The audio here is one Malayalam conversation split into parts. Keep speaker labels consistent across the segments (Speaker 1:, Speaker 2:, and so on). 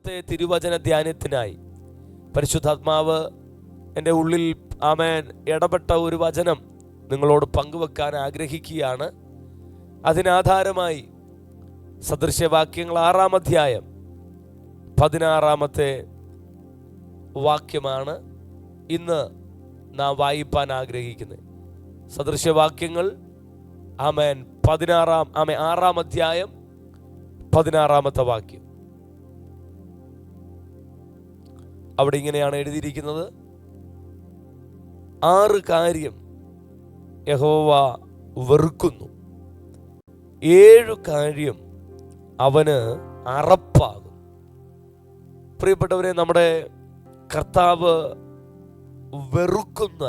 Speaker 1: ഇന്നത്തെ തിരുവചന ധ്യാനത്തിനായി പരിശുദ്ധാത്മാവ് എൻ്റെ ഉള്ളിൽ ആമേൻ ഇടപെട്ട ഒരു വചനം നിങ്ങളോട് പങ്കുവെക്കാൻ ആഗ്രഹിക്കുകയാണ്. അതിനാധാരമായി സദൃശ്യവാക്യങ്ങൾ 6-ാം അധ്യായം 16-ാമത്തെ വാക്യമാണ് ഇന്ന് നാം വായിപ്പാൻ ആഗ്രഹിക്കുന്നത്. സദൃശ്യവാക്യങ്ങൾ ആമേൻ 6-ാം അധ്യായം 16-ാമത്തെ വാക്യം. അവിടെ ഇങ്ങനെയാണ് എഴുതിയിരിക്കുന്നത്: 6 കാര്യം യഹോവ വെറുക്കുന്നു, 7 കാര്യം അവന് അറപ്പാകും. പ്രിയപ്പെട്ടവരെ, നമ്മുടെ കർത്താവ് വെറുക്കുന്ന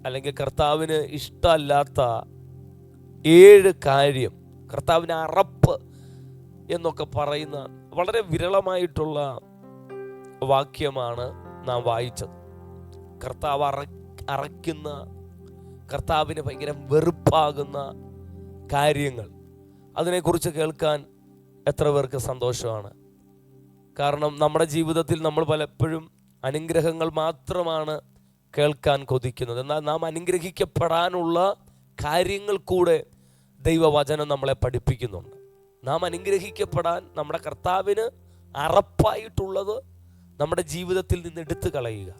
Speaker 1: അല്ലെങ്കിൽ കർത്താവിന് ഇഷ്ടമല്ലാത്ത 7 കാര്യം, കർത്താവിന് അറപ്പ് എന്നൊക്കെ പറയുന്ന വളരെ വിരളമായിട്ടുള്ള വാക്യമാണ് നാം വായിച്ചത്. കർത്താവ് അറയ്ക്കുന്ന, കർത്താവിന് ഭയങ്കര വെറുപ്പാകുന്ന കാര്യങ്ങൾ, അതിനെക്കുറിച്ച് കേൾക്കാൻ എത്ര പേർക്ക് സന്തോഷമാണ്. കാരണം നമ്മുടെ ജീവിതത്തിൽ നമ്മൾ പലപ്പോഴും അനുഗ്രഹങ്ങൾ മാത്രമാണ് കേൾക്കാൻ കൊതിക്കുന്നത്. എന്നാൽ നാം അനുഗ്രഹിക്കപ്പെടാനുള്ള കാര്യങ്ങൾ കൂടെ ദൈവവചനം നമ്മളെ പഠിപ്പിക്കുന്നുണ്ട്. നാം അനുഗ്രഹിക്കപ്പെടാൻ നമ്മുടെ കർത്താവിന് അറപ്പായിട്ടുള്ളത് നമ്മുടെ ജീവിതത്തിൽ നിന്ന് എടുത്തു കളയുക,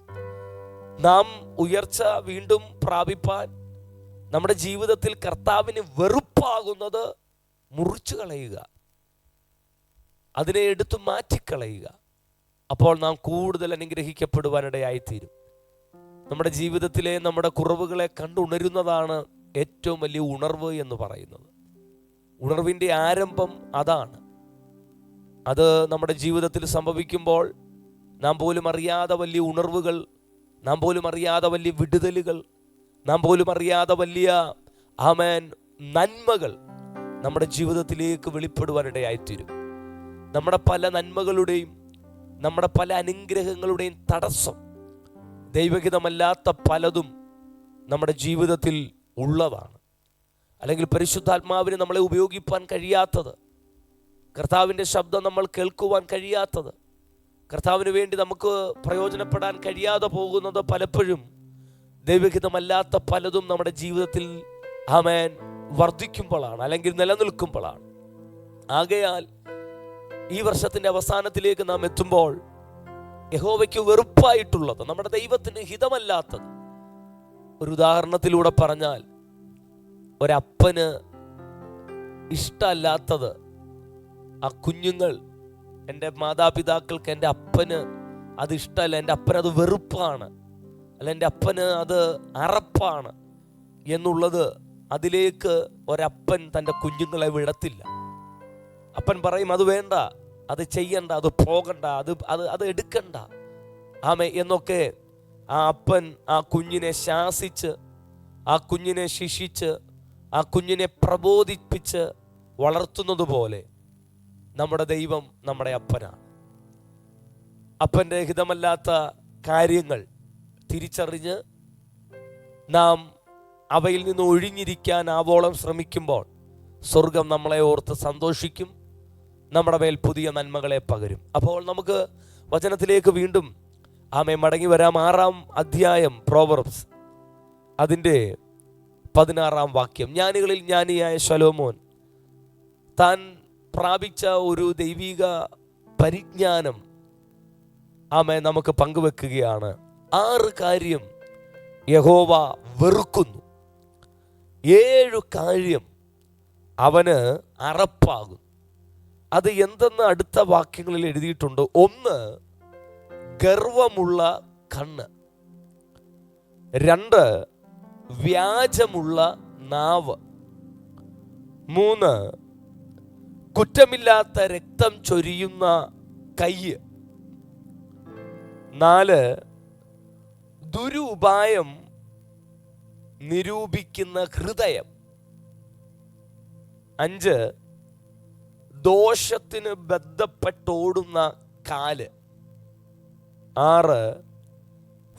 Speaker 1: നാം ഉയർച്ച വീണ്ടും പ്രാപിപ്പാൻ നമ്മുടെ ജീവിതത്തിൽ കർത്താവിന് വെറുപ്പാകുന്നത് മുറിച്ചു കളയുക, അതിനെ എടുത്തു മാറ്റിക്കളയുക. അപ്പോൾ നാം കൂടുതൽ അനുഗ്രഹിക്കപ്പെടുവാനിടയായിത്തീരും. നമ്മുടെ ജീവിതത്തിലെ നമ്മുടെ കുറവുകളെ കണ്ടുണരുന്നതാണ് ഏറ്റവും വലിയ ഉണർവ് എന്ന് പറയുന്നത്. ഉണർവിൻ്റെ ആരംഭം അതാണ്. അത് നമ്മുടെ ജീവിതത്തിൽ സംഭവിക്കുമ്പോൾ നാം പോലും അറിയാതെ വലിയ ഉണർവുകൾ, നാം പോലും അറിയാതെ വലിയ വിടുതലുകൾ, നാം പോലും അറിയാതെ വലിയ ആമേൻ നന്മകൾ നമ്മുടെ ജീവിതത്തിലേക്ക് വെളിപ്പെടുവാനിടയായിത്തീരും. നമ്മുടെ പല നന്മകളുടെയും നമ്മുടെ പല അനുഗ്രഹങ്ങളുടെയും തടസ്സം ദൈവഹിതമല്ലാത്ത പലതും നമ്മുടെ ജീവിതത്തിൽ ഉള്ളതാണ്. അല്ലെങ്കിൽ പരിശുദ്ധാത്മാവിന് നമ്മളെ ഉപയോഗിപ്പാൻ കഴിയാത്തത്, കർത്താവിൻ്റെ ശബ്ദം നമ്മൾ കേൾക്കുവാൻ കഴിയാത്തത്, കർത്താവിന് വേണ്ടി നമുക്ക് പ്രയോജനപ്പെടാൻ കഴിയാതെ പോകുന്നത് പലപ്പോഴും ദൈവഹിതമല്ലാത്ത പലതും നമ്മുടെ ജീവിതത്തിൽ ആമേൻ വർദ്ധിക്കുമ്പോഴാണ്, അല്ലെങ്കിൽ നിലനിൽക്കുമ്പോഴാണ്. ആകയാൽ ഈ വർഷത്തിൻ്റെ അവസാനത്തിലേക്ക് നാം എത്തുമ്പോൾ യഹോവയ്ക്ക് വെറുപ്പായിട്ടുള്ളത്, നമ്മുടെ ദൈവത്തിന് ഹിതമല്ലാത്തത്, ഒരു ഉദാഹരണത്തിലൂടെ പറഞ്ഞാൽ ഒരപ്പന് ഇഷ്ടമല്ലാത്തത് ആ കുഞ്ഞുങ്ങൾ, എൻ്റെ മാതാപിതാക്കൾക്ക് എൻ്റെ അപ്പന് അത് ഇഷ്ടമല്ല, എൻ്റെ അപ്പനത് വെറുപ്പാണ്, അല്ല എൻ്റെ അപ്പന് അത് അറപ്പാണ് എന്നുള്ളത്, അതിലേക്ക് ഒരപ്പൻ തൻ്റെ കുഞ്ഞുങ്ങളെ വിടത്തില്ല. അപ്പൻ പറയും അത് വേണ്ട, അത് ചെയ്യണ്ട, അത് പോകണ്ട, അത് എടുക്കണ്ട ആമേ എന്നൊക്കെ ആ അപ്പൻ ആ കുഞ്ഞിനെ ശാസിച്ച്, ആ കുഞ്ഞിനെ ശിക്ഷിച്ച്, ആ കുഞ്ഞിനെ പ്രബോധിപ്പിച്ച് വളർത്തുന്നത് പോലെ നമ്മുടെ ദൈവം നമ്മുടെ അപ്പനാണ്. അപ്പൻ്റെ ഹിതമല്ലാത്ത കാര്യങ്ങൾ തിരിച്ചറിഞ്ഞ് നാം അവയിൽ നിന്ന് ഒഴിഞ്ഞിരിക്കാൻ ആവോളം ശ്രമിക്കുമ്പോൾ സ്വർഗം നമ്മളെ ഓർത്ത് സന്തോഷിക്കും, നമ്മുടെ മേൽ പുതിയ നന്മകളെ പകരും. അപ്പോൾ നമുക്ക് വചനത്തിലേക്ക് വീണ്ടും ആമേ മടങ്ങി വരാം. 6-ാം അധ്യായം പ്രോവർബ്സ്, അതിൻ്റെ 16-ാം വാക്യം. ജ്ഞാനികളിൽ ജ്ഞാനിയായ ശലോമോൻ താൻ പ്രാപിച്ച ഒരു ദൈവിക പരിജ്ഞാനം ആമേ നമുക്ക് പങ്കുവെക്കുകയാണ്. 6 കാര്യം യഹോവ വെറുക്കുന്നു, 7 കാര്യം അവന് അറപ്പാകും. അത് എന്തെന്ന് അടുത്ത വാക്യങ്ങളിൽ എഴുതിയിട്ടുണ്ട്. 1, ഗർവമുള്ള കണ്ണ്. 2, വ്യാജമുള്ള നാവ്. 3, കുറ്റമില്ലാത്ത രക്തം ചൊരിയുന്ന കൈ. 4, ദുരുപായം നിരൂപിക്കുന്ന ഹൃദയം. 5, ദോഷത്തിന് ബന്ധപ്പെട്ടോടുന്ന കാല്. 6,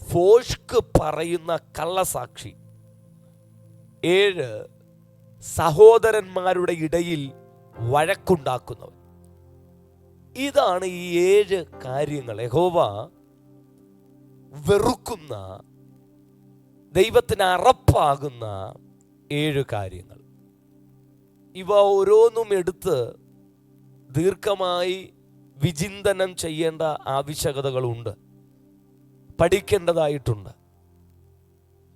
Speaker 1: ഫോഷ്ക്ക് പറയുന്ന കള്ളസാക്ഷി. 7, സഹോദരന്മാരുടെ ഇടയിൽ വഴക്കുണ്ടാക്കുന്നവൻ. ഇതാണ് ഈ 7 കാര്യങ്ങൾ, യഹോവ വെറുക്കുന്ന, ദൈവത്തിന് അറപ്പാകുന്ന 7 കാര്യങ്ങൾ. ഇവ ഓരോന്നും എടുത്ത് ദീർഘമായി വിചിന്തനം ചെയ്യേണ്ട ആവശ്യകതകളുണ്ട്, പഠിക്കേണ്ടതായിട്ടുണ്ട്.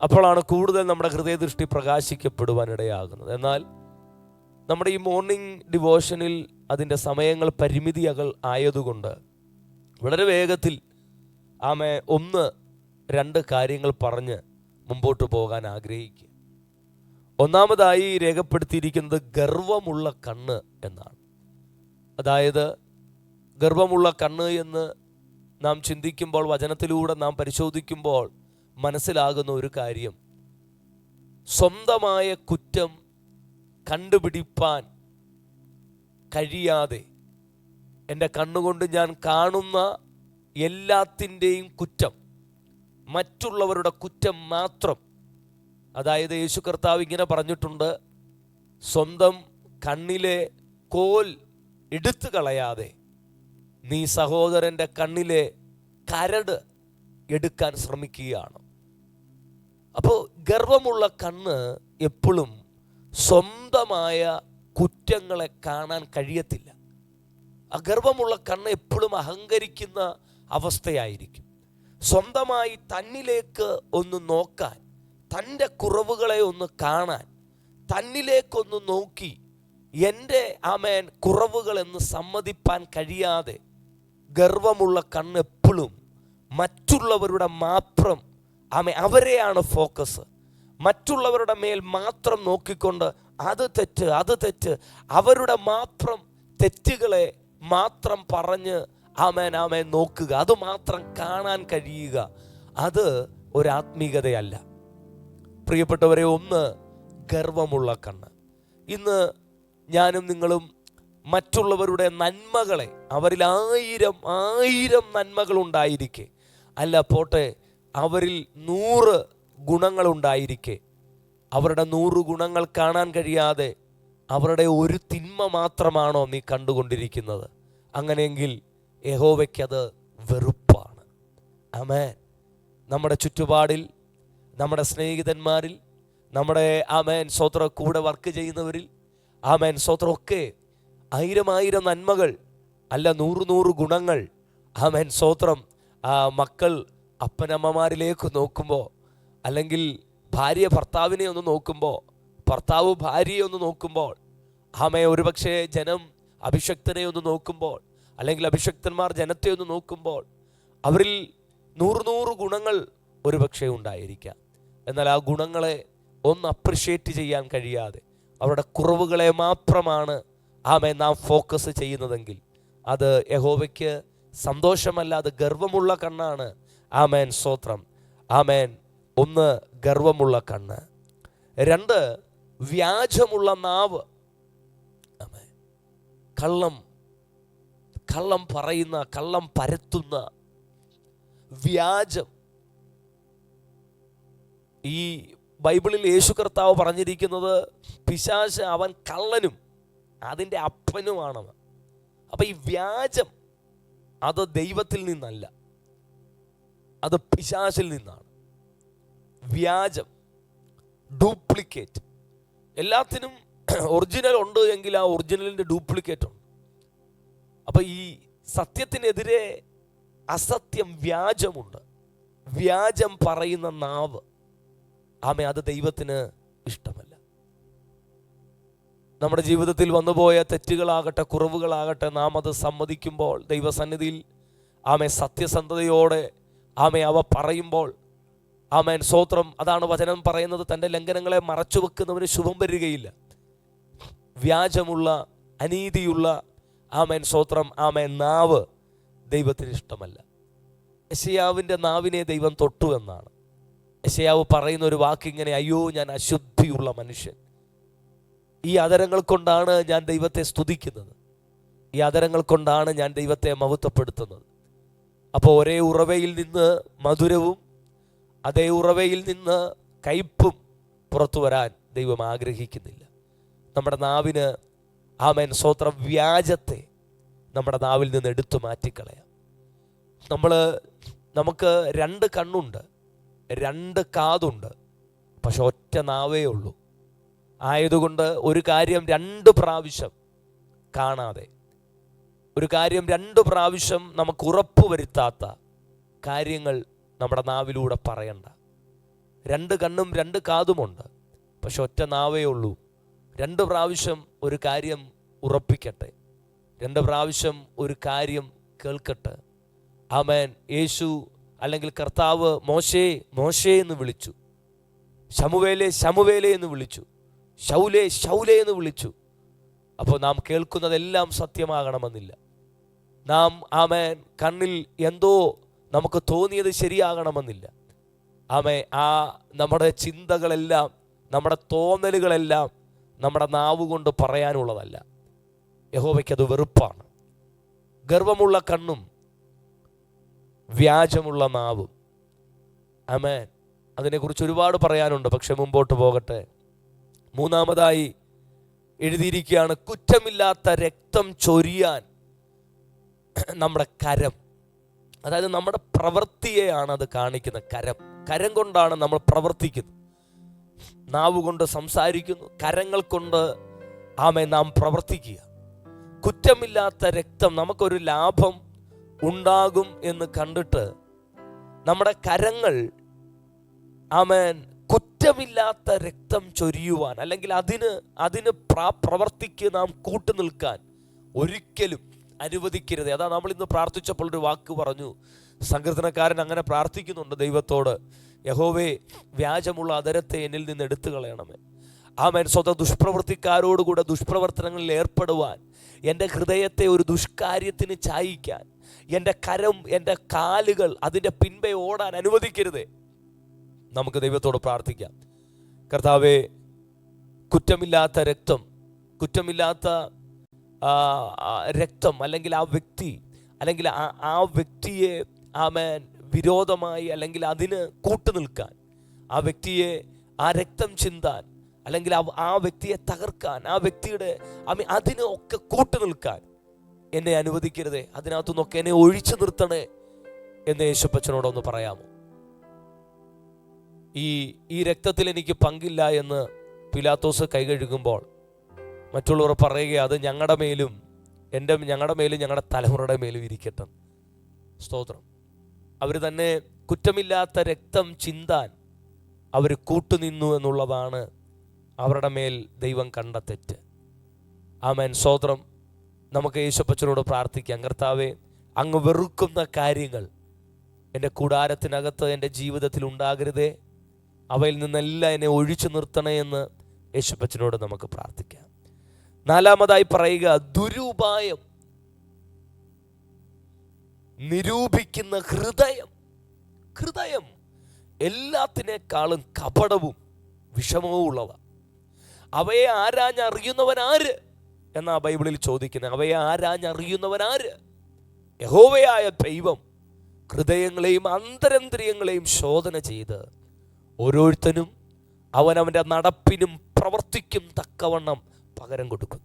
Speaker 1: അപ്പോഴാണ് കൂടുതൽ നമ്മുടെ ഹൃദയദൃഷ്ടി പ്രകാശിക്കപ്പെടുവാനിടയാകുന്നത്. എന്നാൽ നമ്മുടെ ഈ മോർണിംഗ് ഡിവോഷനിൽ അതിൻ്റെ സമയങ്ങൾ പരിമിതികൾ ആയതുകൊണ്ട് വളരെ വേഗത്തിൽ 1-2 കാര്യങ്ങൾ പറഞ്ഞ് മുമ്പോട്ട് പോകാൻ ആഗ്രഹിക്കുക. ഒന്നാമതായി രേഖപ്പെടുത്തിയിരിക്കുന്നത് ഗർവമുള്ള കണ്ണ് എന്നാണ്. അതായത് ഗർവമുള്ള കണ്ണ് എന്ന് നാം ചിന്തിക്കുമ്പോൾ, വചനത്തിലൂടെ നാം പരിശോധിക്കുമ്പോൾ മനസ്സിലാകുന്ന ഒരു കാര്യം, സ്വന്തമായ കുറ്റം കണ്ടുപിടിപ്പാൻ കഴിയാതെ എൻ്റെ കണ്ണുകൊണ്ട് ഞാൻ കാണുന്ന എല്ലാത്തിൻ്റെയും കുറ്റം മറ്റുള്ളവരുടെ കുറ്റം മാത്രം. അതായത് യേശു കർത്താവ് ഇങ്ങനെ പറഞ്ഞിട്ടുണ്ട്, സ്വന്തം കണ്ണിലെ കോൽ എടുത്തു കളയാതെ നീ സഹോദരൻ്റെ കണ്ണിലെ കരട് എടുക്കാൻ ശ്രമിക്കുകയാണ്. അപ്പോൾ ഗർവമുള്ള കണ്ണ് എപ്പോഴും സ്വന്തമായ കുറ്റങ്ങളെ കാണാൻ കഴിയത്തില്ല. അഗർവമുള്ള കണ്ണ് എപ്പോഴും അഹങ്കരിക്കുന്ന അവസ്ഥയായിരിക്കും. സ്വന്തമായി തന്നിലേക്ക് ഒന്ന് നോക്കാൻ, തൻ്റെ കുറവുകളെ ഒന്ന് കാണാൻ, തന്നിലേക്കൊന്ന് നോക്കി എൻ്റെ കുറവുകളെന്ന് സമ്മതിപ്പാൻ കഴിയാതെ ഗർവമുള്ള കണ്ണ് എപ്പോഴും മറ്റുള്ളവരുടെ മാത്രം അവരെയാണ് ഫോക്കസ്, മറ്റുള്ളവരുടെ മേൽ മാത്രം നോക്കിക്കൊണ്ട് അത് തെറ്റ് അവരുടെ മാത്രം തെറ്റുകളെ മാത്രം പറഞ്ഞ് നോക്കുക, അത് മാത്രം കാണാൻ കഴിയുക. അത് ഒരാത്മീകതയല്ല പ്രിയപ്പെട്ടവരെ. ഒന്ന്, ഗർവമുള്ള കണ്ണ്. ഇന്ന് ഞാനും നിങ്ങളും മറ്റുള്ളവരുടെ നന്മകളെ, അവരിൽ 1000 നന്മകളുണ്ടായിരിക്കെ, അല്ല പോട്ടെ അവരിൽ 100 ഗുണങ്ങളുണ്ടായിരിക്കെ, അവരുടെ 100 ഗുണങ്ങൾ കാണാൻ കഴിയാതെ അവരുടെ ഒരു തിന്മ മാത്രമാണോ നീ കണ്ടുകൊണ്ടിരിക്കുന്നത്? അങ്ങനെയെങ്കിൽ യഹോവയ്ക്കത് വെറുപ്പാണ്. ആമേൻ. നമ്മുടെ ചുറ്റുപാടിൽ, നമ്മുടെ സ്നേഹിതന്മാരിൽ, നമ്മുടെ സ്വത്രം കൂടെ വർക്ക് ചെയ്യുന്നവരിൽ സ്വത്രമൊക്കെ 1000 നന്മകൾ, അല്ല 100 ഗുണങ്ങൾ. സ്വത്രം മക്കൾ അപ്പനമ്മമാരിലേക്ക് നോക്കുമ്പോൾ, അല്ലെങ്കിൽ ഭാര്യ ഭർത്താവിനെ ഒന്ന് നോക്കുമ്പോൾ, ഭർത്താവ് ഭാര്യയെ ഒന്ന് നോക്കുമ്പോൾ, ഒരുപക്ഷെ ജനം അഭിഷക്തനെ ഒന്ന് നോക്കുമ്പോൾ, അല്ലെങ്കിൽ അഭിഷക്തന്മാർ ജനത്തെ ഒന്ന് നോക്കുമ്പോൾ അവരിൽ 100 ഗുണങ്ങൾ ഒരുപക്ഷെ ഉണ്ടായിരിക്കാം. എന്നാൽ ആ ഗുണങ്ങളെ ഒന്ന് അപ്രിഷ്യേറ്റ് ചെയ്യാൻ കഴിയാതെ അവരുടെ കുറവുകളെ മാത്രമാണ് നാം ഫോക്കസ് ചെയ്യുന്നതെങ്കിൽ അത് യഹോവയ്ക്ക് സന്തോഷമല്ല, അത് ഗർവമുള്ള കണ്ണാണ്. സ്തോത്രം. ഒന്ന്, ഗർവമുള്ള കണ്ണ്. 2, വ്യാജമുള്ള നാവ്. കള്ളം പറയുന്ന, കള്ളം പരത്തുന്ന, വ്യാജം. ഈ ബൈബിളിൽ യേശു കർത്താവ് പറഞ്ഞിരിക്കുന്നത് പിശാച് അവൻ കള്ളനും അതിൻ്റെ അപ്പനുമാണെന്ന്. അപ്പൊ ഈ വ്യാജം അത് ദൈവത്തിൽ നിന്നല്ല, അത് പിശാചിൽ നിന്നാണ്. വ്യാജം, ഡ്യൂപ്ലിക്കേറ്റ്. എല്ലാത്തിനും ഒറിജിനൽ ഉണ്ട് എങ്കിൽ ആ ഒറിജിനലിൻ്റെ ഡ്യൂപ്ലിക്കേറ്റ് ഉണ്ട്. അപ്പൊ ഈ സത്യത്തിനെതിരെ അസത്യം, വ്യാജമുണ്ട്. വ്യാജം പറയുന്ന നാവ് അത് ദൈവത്തിന് ഇഷ്ടമല്ല. നമ്മുടെ ജീവിതത്തിൽ വന്നുപോയ തെറ്റുകളാകട്ടെ, കുറവുകളാകട്ടെ, നാം അത് സമ്മതിക്കുമ്പോൾ, ദൈവസന്നിധിയിൽ സത്യസന്ധതയോടെ അവ പറയുമ്പോൾ, സ്തോത്രം. അതാണ് വചനം പറയുന്നത്, തൻ്റെ ലംഘനങ്ങളെ മറച്ചു വെക്കുന്നവന് ശുഭം വരികയില്ല. വ്യാജമുള്ള, അനീതിയുള്ള സ്തോത്രം നാവ് ദൈവത്തിന് ഇഷ്ടമല്ല. യെശയ്യാവിൻ്റെ നാവിനെ ദൈവം തൊട്ടു എന്നാണ്. യെശയ്യാവ് പറയുന്ന ഒരു വാക്കിങ്ങനെ, അയ്യോ ഞാൻ അശുദ്ധിയുള്ള മനുഷ്യൻ. ഈ അധരങ്ങൾ കൊണ്ടാണ് ഞാൻ ദൈവത്തെ സ്തുതിക്കുന്നത്, ഈ അധരങ്ങൾ കൊണ്ടാണ് ഞാൻ ദൈവത്തെ മഹത്വപ്പെടുത്തുന്നത്. അപ്പോൾ ഒരേ ഉറവയിൽ നിന്ന് മധുരവും അതേ ഉറവയിൽ നിന്ന് കയ്പും പുറത്തു വരാൻ ദൈവം ആഗ്രഹിക്കുന്നില്ല. നമ്മുടെ നാവിന് സ്തോത്രം വ്യാജത്തെ നമ്മുടെ നാവിൽ നിന്ന് എടുത്തു മാറ്റിക്കളയാം. നമുക്ക് 2 കണ്ണുണ്ട്, 2 കാതുണ്ട്, പക്ഷെ ഒറ്റ നാവേ ഉള്ളൂ. ആയതുകൊണ്ട് ഒരു കാര്യം 2 പ്രാവശ്യം കാണാതെ, ഒരു കാര്യം 2 പ്രാവശ്യം നമുക്ക് ഉറപ്പ് വരുത്താത്ത കാര്യങ്ങൾ നമ്മുടെ നാവിലൂടെ പറയണ്ട. 2 കണ്ണും 2 കാതുമുണ്ട്, പക്ഷെ ഒറ്റ നാവേ ഉള്ളൂ. 2 പ്രാവശ്യം ഒരു കാര്യം ഉറപ്പിക്കട്ടെ, 2 പ്രാവശ്യം ഒരു കാര്യം കേൾക്കട്ടെ. ആമേൻ. യേശു അല്ലെങ്കിൽ കർത്താവ് മോശേ മോശേ എന്ന് വിളിച്ചു, ശമുവേലേ ശമുവേലേ എന്ന് വിളിച്ചു, ശൗലേ ശൗലേ എന്ന് വിളിച്ചു. അപ്പോൾ നാം കേൾക്കുന്നതെല്ലാം സത്യമാകണമെന്നില്ല. നാം ആമേൻ കണ്ണിൽ എന്തോ നമുക്ക് തോന്നിയത് ശരിയാകണമെന്നില്ല. ആമേ നമ്മുടെ ചിന്തകളെല്ലാം, നമ്മുടെ തോന്നലുകളെല്ലാം നമ്മുടെ നാവ് കൊണ്ട് പറയാനുള്ളതല്ല. യഹോവയ്ക്കത് വെറുപ്പാണ്. ഗർവമുള്ള കണ്ണും വ്യാജമുള്ള നാവും. ആമേൻ. അതിനെക്കുറിച്ച് ഒരുപാട് പറയാനുണ്ട്, പക്ഷെ മുമ്പോട്ട് പോകട്ടെ. 3-ാമതായി എഴുതിയിരിക്കുകയാണ്, കുറ്റമില്ലാത്ത രക്തം ചൊരിയാൻ നമ്മുടെ കരം. അതായത് നമ്മുടെ പ്രവൃത്തിയെയാണ് അത് കാണിക്കുന്നത്. കരം കൊണ്ടാണ് നമ്മൾ പ്രവർത്തിക്കുന്നത്. നാവ് കൊണ്ട് സംസാരിക്കുന്നു, കരങ്ങൾ കൊണ്ട് നാം പ്രവർത്തിക്കുക. കുറ്റമില്ലാത്ത രക്തം, നമുക്കൊരു ലാഭം ഉണ്ടാകും എന്ന് കണ്ടിട്ട് നമ്മുടെ കരങ്ങൾ കുറ്റമില്ലാത്ത രക്തം ചൊരിയുവാൻ, അല്ലെങ്കിൽ അതിന് പ്രവർത്തിക്ക് നാം കൂട്ടുനിൽക്കാൻ ഒരിക്കലും അനുവദിക്കരുത്. അതാ നമ്മൾ ഇന്ന് പ്രാർത്ഥിച്ചപ്പോൾ ഒരു വാക്ക് പറഞ്ഞു. സങ്കീർത്തനക്കാരൻ അങ്ങനെ പ്രാർത്ഥിക്കുന്നുണ്ട് ദൈവത്തോട്, യഹോവേ വ്യാജമുള്ള അധരത്തെ എന്നിൽ നിന്ന് എടുത്തു കളയണമേ. ആമേൻ. സ്വന്തം ദുഷ്പ്രവൃത്തിക്കാരോടുകൂടെ ദുഷ്പ്രവർത്തനങ്ങളിൽ ഏർപ്പെടുവാൻ, എൻ്റെ ഹൃദയത്തെ ഒരു ദുഷ്കാര്യത്തിന് ചായിക്കാൻ, എൻ്റെ കരം, എൻ്റെ കാലുകൾ അതിൻ്റെ പിൻപേ ഓടാൻ അനുവദിക്കരുതേ. നമുക്ക് ദൈവത്തോട് പ്രാർത്ഥിക്കാം. കർത്താവേ, കുറ്റമില്ലാത്ത കുറ്റമില്ലാത്ത രക്തം, അല്ലെങ്കിൽ ആ വ്യക്തി, അല്ലെങ്കിൽ ആ വ്യക്തിയെ ആമേൻ വിരോധമായി, അല്ലെങ്കിൽ അതിന് കൂട്ടുനിൽക്കാൻ, ആ വ്യക്തിയെ, ആ രക്തം ചിന്താൻ, അല്ലെങ്കിൽ ആ വ്യക്തിയെ തകർക്കാൻ, ആ വ്യക്തിയുടെ അതിന് ഒക്കെ കൂട്ടുനിൽക്കാൻ എന്നെ അനുവദിക്കരുതേ. അതിനകത്തുനിന്നൊക്കെ എന്നെ ഒഴിച്ചു നിർത്തണേ എന്ന് യേശുപ്പച്ചനോടൊന്ന് പറയാമോ? ഈ രക്തത്തിൽ എനിക്ക് പങ്കില്ല എന്ന് പിലാത്തോസ് കൈകഴുകുമ്പോൾ മറ്റുള്ളവർ പറയുക, അത് ഞങ്ങളുടെ മേലും ഞങ്ങളുടെ തലമുറയുടെ മേലും ഇരിക്കട്ടെ. സ്തോത്രം. അവർ തന്നെ കുറ്റമില്ലാത്ത രക്തം ചിന്താൻ അവർ കൂട്ടുനിന്നു എന്നുള്ളതാണ് അവരുടെ മേൽ ദൈവം കണ്ട തെറ്റ്. ആമേൻ. സ്തോത്രം. നമുക്ക് യേശുപ്പച്ചനോട് പ്രാർത്ഥിക്കാം. കർത്താവേ, അങ്ങ് വെറുക്കുന്ന കാര്യങ്ങൾ എൻ്റെ കൂടാരത്തിനകത്ത്, എൻ്റെ ജീവിതത്തിൽ ഉണ്ടാകരുതേ. അവയിൽ നിന്നെല്ലാം എന്നെ ഒഴിച്ചു നിർത്തണേ എന്ന് യേശുപ്പച്ചനോട് നമുക്ക് പ്രാർത്ഥിക്കാം. 4-ാമതായി പറയുക, ദുരുപായം നിരൂപിക്കുന്ന ഹൃദയം എല്ലാത്തിനേക്കാളും കപടവും വിഷമവും ഉള്ളതാണ്. അവയെ ആരാഞ്ഞറിയുന്നവൻ ആര് എന്നാ ബൈബിളിൽ ചോദിക്കുന്നത്. അവയെ ആരാഞ്ഞറിയുന്നവൻ ആര്? യഹോവയായ ദൈവം ഹൃദയങ്ങളെയും അന്തരന്ദ്രിയങ്ങളെയും ശോധന ചെയ്ത് ഓരോരുത്തനും അവനവൻ്റെ നടപ്പിനും പ്രവർത്തിക്കും തക്കവണ്ണം പകരം കൊടുക്കും.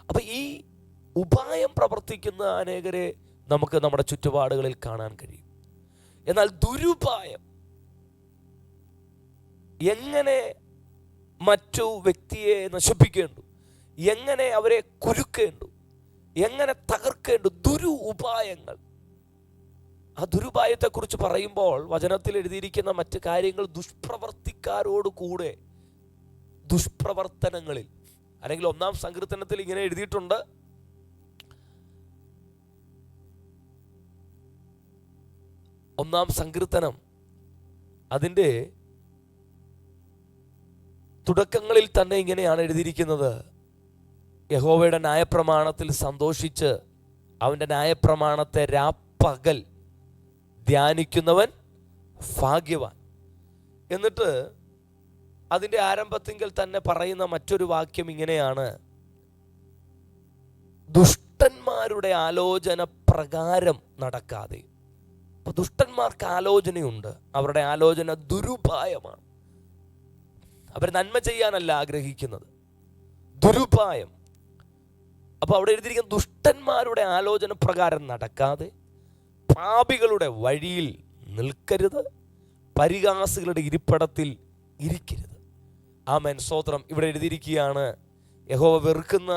Speaker 1: അപ്പൊ ഈ ഉപായം പ്രവർത്തിക്കുന്ന അനേകരെ നമുക്ക് നമ്മുടെ ചുറ്റുപാടുകളിൽ കാണാൻ കഴിയും. എന്നാൽ ദുരുപായം, എങ്ങനെ മറ്റു വ്യക്തിയെ നശിപ്പിക്കേണ്ടു, എങ്ങനെ അവരെ കുരുക്കേണ്ടു, എങ്ങനെ തകർക്കേണ്ടു, ഉപായങ്ങൾ. ആ ദുരുപായത്തെക്കുറിച്ച് പറയുമ്പോൾ വചനത്തിൽ എഴുതിയിരിക്കുന്ന മറ്റ് കാര്യങ്ങൾ, ദുഷ്പ്രവർത്തിക്കാരോട് കൂടെ ദുഷ്പ്രവർത്തനങ്ങളിൽ, അല്ലെങ്കിൽ 1-ാം സങ്കീർത്തനത്തിൽ ഇങ്ങനെ എഴുതിയിട്ടുണ്ട്, ഒന്നാം സങ്കീർത്തനം അതിൻ്റെ തുടക്കങ്ങളിൽ തന്നെ ഇങ്ങനെയാണ് എഴുതിയിരിക്കുന്നത്, യഹോവയുടെ ന്യായപ്രമാണത്തിൽ സന്തോഷിച്ച് അവൻ്റെ ന്യായപ്രമാണത്തെ രാപ്പകൽ ധ്യാനിക്കുന്നവൻ ഭാഗ്യവാൻ. എന്നിട്ട് അതിൻ്റെ ആരംഭത്തിങ്കിൽ തന്നെ പറയുന്ന മറ്റൊരു വാക്യം ഇങ്ങനെയാണ്, ദുഷ്ടന്മാരുടെ ആലോചന പ്രകാരം നടക്കാതെ. അപ്പൊ ദുഷ്ടന്മാർക്ക് ആലോചനയുണ്ട്, അവരുടെ ആലോചന ദുരുപായമാണ്. അവർ നന്മ ചെയ്യാനല്ല ആഗ്രഹിക്കുന്നത്, ദുരുപായം. അപ്പോൾ അവിടെ എഴുതിയിരിക്കുന്ന ദുഷ്ടന്മാരുടെ ആലോചന പ്രകാരം നടക്കാതെ പാപികളുടെ വഴിയിൽ നിൽക്കരുത്, പരിഹാസികളുടെ ഇരിപ്പിടത്തിൽ ഇരിക്കരുത്. ആമേൻ, സ്തോത്രം. ഇവിടെ എഴുതിയിരിക്കുകയാണ്, യഹോവ വെറുക്കുന്ന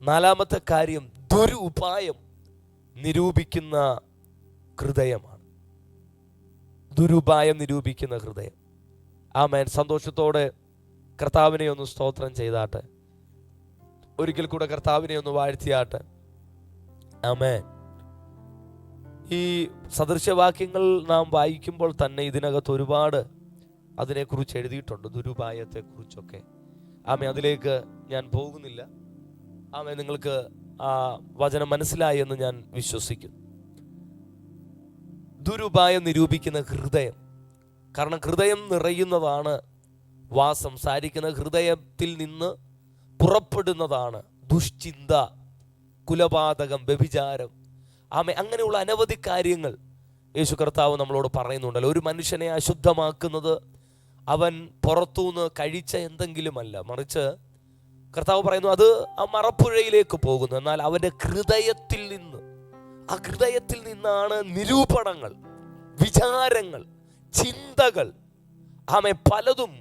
Speaker 1: നാലാമത്തെ കാര്യം ദുരുപായം നിരൂപിക്കുന്ന ഹൃദയമാണ്. ദുരുപായം നിരൂപിക്കുന്ന ഹൃദയം. ആമേൻ. സന്തോഷത്തോടെ കർത്താവിനെ ഒന്ന് സ്തോത്രം ചെയ്താട്ടെ. ഒരിക്കൽ കൂടെ കർത്താവിനെ ഒന്ന് വാഴ്ത്തിയാട്ടെ. ആമേൻ. ഈ സദൃശവാക്യങ്ങൾ നാം വായിക്കുമ്പോൾ തന്നെ ഇതിനകത്ത് ഒരുപാട് അതിനെക്കുറിച്ച് എഴുതിയിട്ടുണ്ട്, ദുരുപായത്തെക്കുറിച്ചൊക്കെ. ആമേൻ, അതിലേക്ക് ഞാൻ പോകുന്നില്ല. ആമേൻ, നിങ്ങൾക്ക് ആ വചനം മനസ്സിലായി എന്ന് ഞാൻ വിശ്വസിക്കുന്നു. ദുരുപായം നിരൂപിക്കുന്ന ഹൃദയം. കാരണം ഹൃദയം നിറയുന്നതാണ് സംസാരിക്കുന്ന ഹൃദയത്തിൽ നിന്ന് പുറപ്പെടുന്നതാണ് ദുഷ്ചിന്ത, കുലപാതകം, വ്യഭിചാരം. ആമേൻ, അങ്ങനെയുള്ള അനവധി കാര്യങ്ങൾ യേശു കർത്താവ് നമ്മളോട് പറയുന്നുണ്ടല്ലോ. ഒരു മനുഷ്യനെ അശുദ്ധമാക്കുന്നത് അവൻ പുറത്തുനിന്ന് കഴിച്ച എന്തെങ്കിലുമല്ല, മറിച്ച് കർത്താവ് പറയുന്നു അത് ആ മറപ്പുഴയിലേക്ക് പോകുന്നു. എന്നാൽ അവൻ്റെ ഹൃദയത്തിൽ നിന്ന്, ആ ഹൃദയത്തിൽ നിന്നാണ് നിരൂപണങ്ങൾ, വിചാരങ്ങൾ, ചിന്തകൾ, പലതും.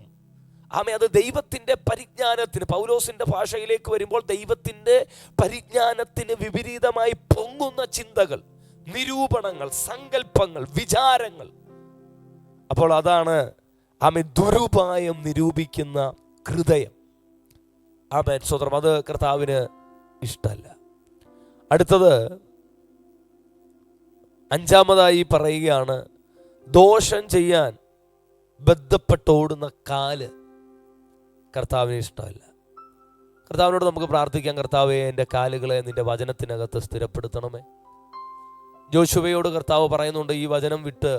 Speaker 1: അത് ദൈവത്തിൻ്റെ പരിജ്ഞാനത്തിന്, പൗലോസിൻ്റെ ഭാഷയിലേക്ക് വരുമ്പോൾ ദൈവത്തിൻ്റെ പരിജ്ഞാനത്തിന് വിപരീതമായി പൊങ്ങുന്ന ചിന്തകൾ, നിരൂപണങ്ങൾ, സങ്കല്പങ്ങൾ, വിചാരങ്ങൾ. അപ്പോൾ അതാണ് ദുരുപായം നിരൂപിക്കുന്ന ഹൃദയം. ആമേൻ, സ്വതന്ത്രം. അത് കർത്താവിന് ഇഷ്ടമല്ല. അടുത്തത് അഞ്ചാമതായി പറയുകയാണ്, ദോഷം ചെയ്യാൻ ബന്ധപ്പെട്ടോടുന്ന കാല് കർത്താവിന് ഇഷ്ടമല്ല. കർത്താവിനോട് നമുക്ക് പ്രാർത്ഥിക്കാം, കർത്താവേ എൻ്റെ കാലുകളെ നിന്റെ വചനത്തിനകത്ത് സ്ഥിരപ്പെടുത്തണമേ. ജോശുവയോട് കർത്താവ് പറയുന്നുണ്ട്, ഈ വചനം വിട്ട്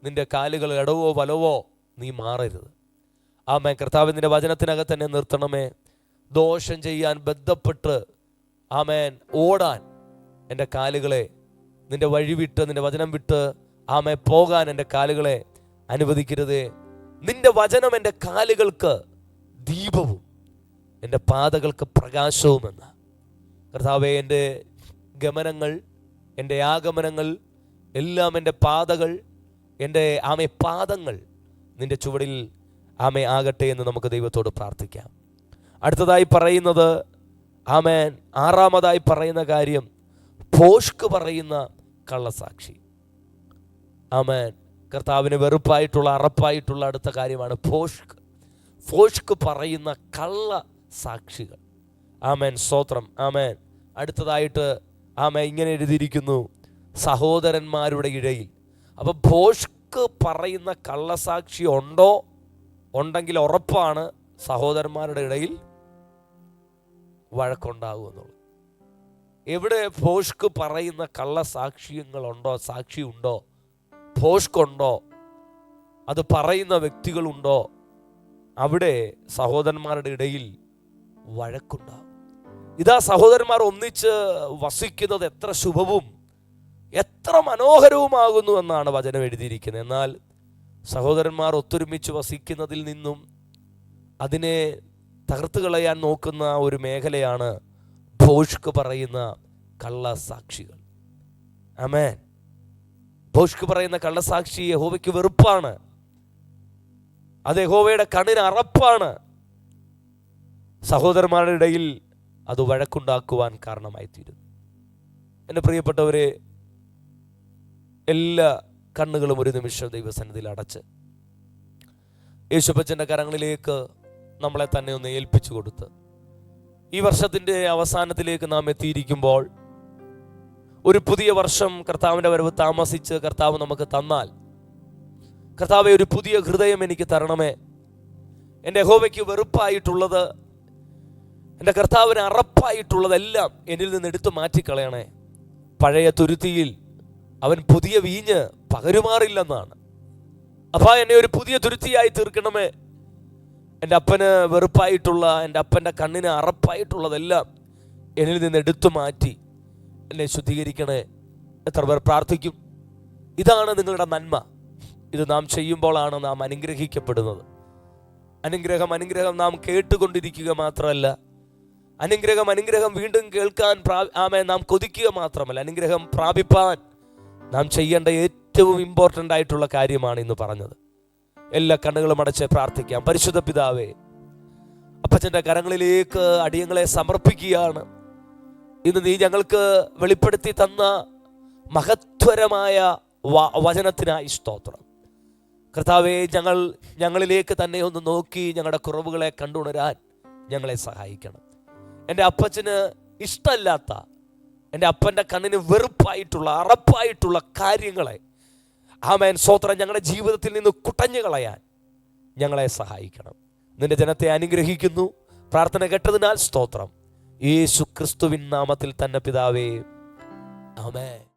Speaker 1: നിന്റെ കാലുകൾ ഇടവോ വലവോ നീ മാറരുത്. ആമേൻ. കർത്താവ് നിന്റെ വചനത്തിനകത്ത് തന്നെ നിർത്തണമേ. ദോഷം ചെയ്യാൻ ബന്ധപ്പെട്ട് ഓടാൻ എൻ്റെ കാലുകളെ, നിന്റെ വഴി വിട്ട്, നിന്റെ വചനം വിട്ട് പോകാൻ എൻ്റെ കാലുകളെ അനുവദിക്കരുതേ. നിന്റെ വചനം എൻ്റെ കാലുകൾക്ക് ദീപവും എൻ്റെ പാതകൾക്ക് പ്രകാശവുമെന്ന്. കർത്താവേ, എൻ്റെ ഗമനങ്ങൾ, എൻ്റെ ആഗമനങ്ങൾ എല്ലാം, എൻ്റെ പാതകൾ, എൻ്റെ പാദങ്ങൾ നിന്റെ ചുവടിൽ ആകട്ടെ എന്ന് നമുക്ക് ദൈവത്തോട് പ്രാർത്ഥിക്കാം. അടുത്തതായി പറയുന്നത്, ആറാമതായി പറയുന്ന കാര്യം ഭോഷ്ക് പറയുന്ന കള്ളസാക്ഷി. കർത്താവിന് വെറുപ്പായിട്ടുള്ള, അറപ്പായിട്ടുള്ള അടുത്ത കാര്യമാണ് ഭോഷ്ക് പറയുന്ന കള്ള സാക്ഷികൾ. സ്തോത്രം. അടുത്തതായിട്ട് ഇങ്ങനെ എഴുതിയിരിക്കുന്നു, സഹോദരന്മാരുടെ ഇടയിൽ. അപ്പോൾ ഭോഷ്ക് പറയുന്ന കള്ളസാക്ഷി ഉണ്ടെങ്കിൽ ഉറപ്പാണ് സഹോദരന്മാരുടെ ഇടയിൽ വഴക്കുണ്ടാകുമെന്നുള്ളത്. എവിടെ ഭോഷ്ക് പറയുന്ന കള്ളസാക്ഷ്യങ്ങളുണ്ടോ, സാക്ഷിയുണ്ടോ, ഭോഷ്കുണ്ടോ, അത് പറയുന്ന വ്യക്തികളുണ്ടോ, അവിടെ സഹോദരന്മാരുടെ ഇടയിൽ വഴക്കുണ്ടാകും. ഇതാ സഹോദരന്മാർ ഒന്നിച്ച് വസിക്കുന്നത് എത്ര ശുഭവും എത്ര മനോഹരവുമാകുന്നു എന്നാണ് വചനം എഴുതിയിരിക്കുന്നത്. എന്നാൽ സഹോദരന്മാർ ഒത്തൊരുമിച്ച് വസിക്കുന്നതിൽ നിന്നും അതിനെ തകർത്ത് കളയാൻ നോക്കുന്ന ഒരു മേഖലയാണ് ഭോഷ്ക് പറയുന്ന കള്ളസാക്ഷികൾ. ആമേൻ. ഭോഷ്ക് പറയുന്ന കള്ളസാക്ഷി യഹോവയ്ക്ക് വെറുപ്പാണ്. അത് യഹോവയുടെ കണ്ണിന് അറപ്പാണ്. സഹോദരന്മാരുടെ ഇടയിൽ അത് വഴക്കുണ്ടാക്കുവാൻ കാരണമായി തീരുന്നു. എൻ്റെ പ്രിയപ്പെട്ടവരെ, എല്ലാ കണ്ണുകളും ഒരു നിമിഷം ദൈവസന്നിധിയിൽ അടച്ച് യേശുപ്പച്ചൻ്റെ കരങ്ങളിലേക്ക് നമ്മളെ തന്നെ ഒന്ന് ഏൽപ്പിച്ചു കൊടുത്ത്, ഈ വർഷത്തിൻ്റെ അവസാനത്തിലേക്ക് നാം എത്തിയിരിക്കുമ്പോൾ, ഒരു പുതിയ വർഷം കർത്താവിൻ്റെ വരവ് താമസിച്ച് കർത്താവ് നമുക്ക് തന്നാൽ, കർത്താവെ ഒരു പുതിയ ഹൃദയം എനിക്ക് തരണമേ. എൻ്റെ യഹോവയ്ക്ക് വെറുപ്പായിട്ടുള്ളത്, എൻ്റെ കർത്താവിന് അറപ്പായിട്ടുള്ളതെല്ലാം എന്നിൽ നിന്ന് എടുത്തു മാറ്റിക്കളയണേ. പഴയ തുരുത്തിയിൽ അവൻ പുതിയ വീഞ്ഞ് പകരുമാറില്ലെന്നാണ്. അപ്പോൾ എന്നെ ഒരു പുതിയ തുരുത്തിയായി തീർക്കണമേ. എൻ്റെ അപ്പന് വെറുപ്പായിട്ടുള്ള, എൻ്റെ അപ്പൻ്റെ കണ്ണിന് അറപ്പായിട്ടുള്ളതെല്ലാം എന്നിൽ നിന്ന് എടുത്തു മാറ്റി എന്നെ ശുദ്ധീകരിക്കണേ. എത്ര പേർ പ്രാർത്ഥിക്കും? ഇതാണ് നിങ്ങളുടെ നന്മ. ഇത് നാം ചെയ്യുമ്പോഴാണ് നാം അനുഗ്രഹിക്കപ്പെടുന്നത്. അനുഗ്രഹം നാം കേട്ടുകൊണ്ടിരിക്കുക മാത്രമല്ല, അനുഗ്രഹം വീണ്ടും കേൾക്കാൻ നാം കൊതിക്കുക മാത്രമല്ല, അനുഗ്രഹം പ്രാപിപ്പാൻ നാം ചെയ്യേണ്ട ഏറ്റവും ഇമ്പോർട്ടൻ്റ് ആയിട്ടുള്ള കാര്യമാണ് ഇന്ന് പറഞ്ഞത്. എല്ലാ കണ്ണുകളും അടച്ച് പ്രാർത്ഥിക്കാം. പരിശുദ്ധ പിതാവേ, അപ്പച്ചൻ്റെ കരങ്ങളിലേക്ക് അടിയങ്ങളെ സമർപ്പിക്കുകയാണ്. ഇന്ന് നീ ഞങ്ങൾക്ക് വെളിപ്പെടുത്തി തന്ന മഹത്വരമായ വചനത്തിനായി സ്തോത്രം. കർത്താവേ, ഞങ്ങളിലേക്ക് തന്നെ ഒന്ന് നോക്കി ഞങ്ങളുടെ കുറവുകളെ കണ്ടുണരാൻ ഞങ്ങളെ സഹായിക്കണം. എൻ്റെ അപ്പച്ചന് ഇഷ്ടമല്ലാത്ത, എൻ്റെ അപ്പൻ്റെ കണ്ണിന് വെറുപ്പായിട്ടുള്ള, അറപ്പായിട്ടുള്ള കാര്യങ്ങളെ ആമേൻ സ്തോത്രം ഞങ്ങളുടെ ജീവിതത്തിൽ നിന്ന് കുടഞ്ഞു കളയാൻ ഞങ്ങളെ സഹായിക്കണം. നിന്റെ ജനത്തെ അനുഗ്രഹിക്കുന്നു. പ്രാർത്ഥന കേട്ടതിനാൽ സ്തോത്രം. യേശു ക്രിസ്തുവിൻ നാമത്തിൽ തന്നെ പിതാവേ, ആമേൻ.